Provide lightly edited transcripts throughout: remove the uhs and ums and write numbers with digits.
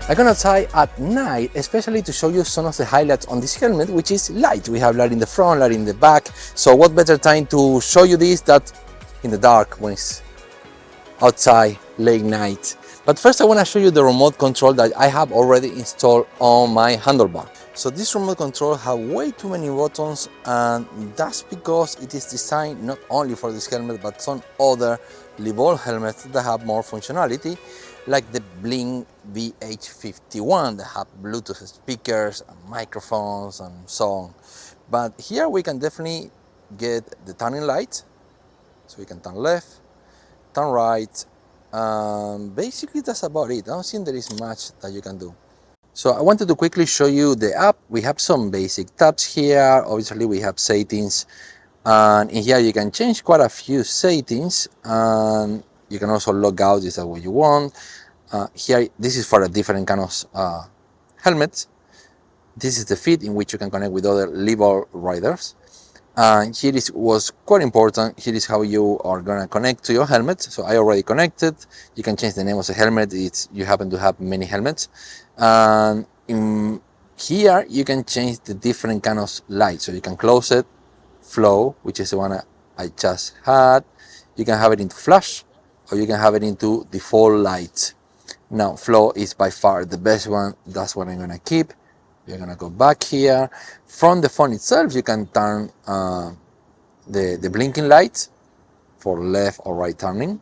I'm gonna try at night, especially to show you some of the highlights on this helmet, which is light. We have light in the front, light in the back. So what better time to show you this than in the dark when it's outside, late night. But first I want to show you the remote control that I have already installed on my handlebar. So this remote control has way too many buttons, and that's because it is designed not only for this helmet but some other Livall helmets that have more functionality, like the Blink evo21 that have Bluetooth speakers and microphones and so on. But here we can definitely get the turning light, so we can turn left, turn right. Basically that's about it. I don't think there is much that you can do. So I wanted to quickly show you the app. We have some basic tabs here. Obviously we have settings, and in here you can change quite a few settings, and you can also log out if that's what you want. Here, this is for a different kind of helmets. This is the feed in which you can connect with other Livall riders. And here is what's quite important. Here is how you are gonna connect to your helmet. So I already connected. You can change the name of the helmet. You happen to have many helmets. And in here you can change the different kind of light. So you can close it, flow, which is the one I just had. You can have it into flash, or you can have it into default light. Now flow is by far the best one. That's what I'm gonna keep. We're gonna go back here. From the phone itself, you can turn the blinking lights for left or right turning.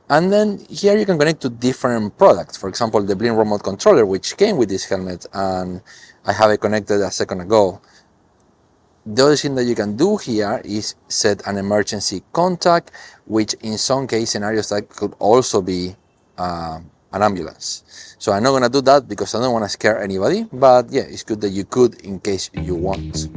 And then here you can connect to different products. For example, the Blink remote controller, which came with this helmet, and I have it connected a second ago. The other thing that you can do here is set an emergency contact, which in some case scenarios that could also be an ambulance. So I'm not gonna do that because I don't want to scare anybody, but yeah, it's good that you could in case you want.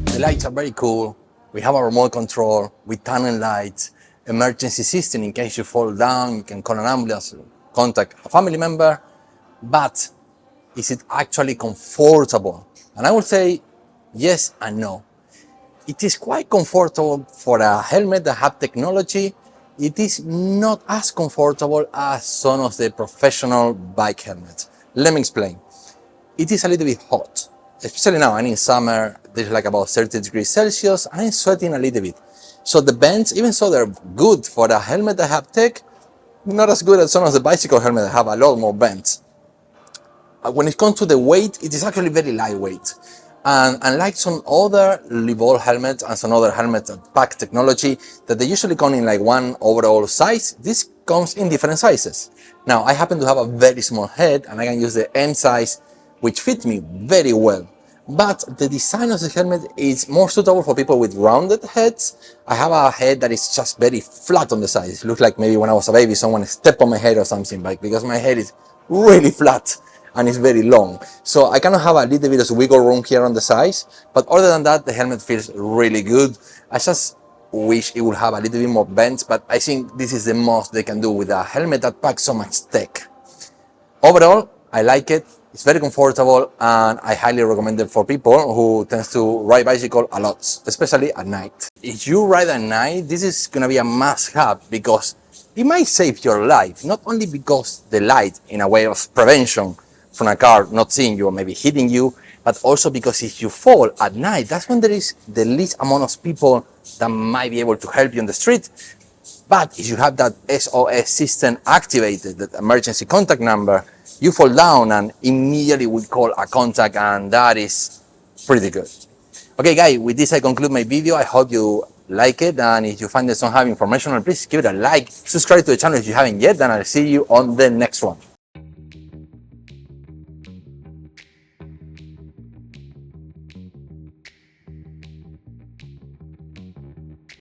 The lights are very cool. We have a remote control with tunnel lights, emergency system in case you fall down, you can call an ambulance, contact a family member. But is it actually comfortable? And I would say yes and no. It is quite comfortable for a helmet that have technology. It is not as comfortable as some of the professional bike helmets. Let me explain. It is a little bit hot, especially now. I'm in summer, there's like about 30 degrees Celsius, and I'm sweating a little bit. So the bends, even though they're good for a helmet that have tech, not as good as some of the bicycle helmets that have a lot more bends. When it comes to the weight, it is actually very lightweight. And unlike some other Livall helmets and some other helmets that pack technology, that they usually come in like one overall size, this comes in different sizes. Now, I happen to have a very small head, and I can use the M size, which fits me very well. But the design of the helmet is more suitable for people with rounded heads. I have a head that is just very flat on the sides. It looks like maybe when I was a baby, someone stepped on my head or something, but because my head is really flat and it's very long. So I kind of have a little bit of wiggle room here on the sides, but other than that, the helmet feels really good. I just wish it would have a little bit more bends, but I think this is the most they can do with a helmet that packs so much tech. Overall, I like it. It's very comfortable, and I highly recommend it for people who tend to ride bicycle a lot, especially at night. If you ride at night, this is gonna be a must-have because it might save your life, not only because the light, in a way of prevention from a car not seeing you or maybe hitting you, but also because if you fall at night, that's when there is the least amount of people that might be able to help you on the street. But if you have that SOS system activated, that emergency contact number, you fall down and immediately we call a contact, and that is pretty good. Okay guys, with this I conclude my video. I hope you like it, and if you find it somehow informational, please give it a like, subscribe to the channel if you haven't yet, and I'll see you on the next one.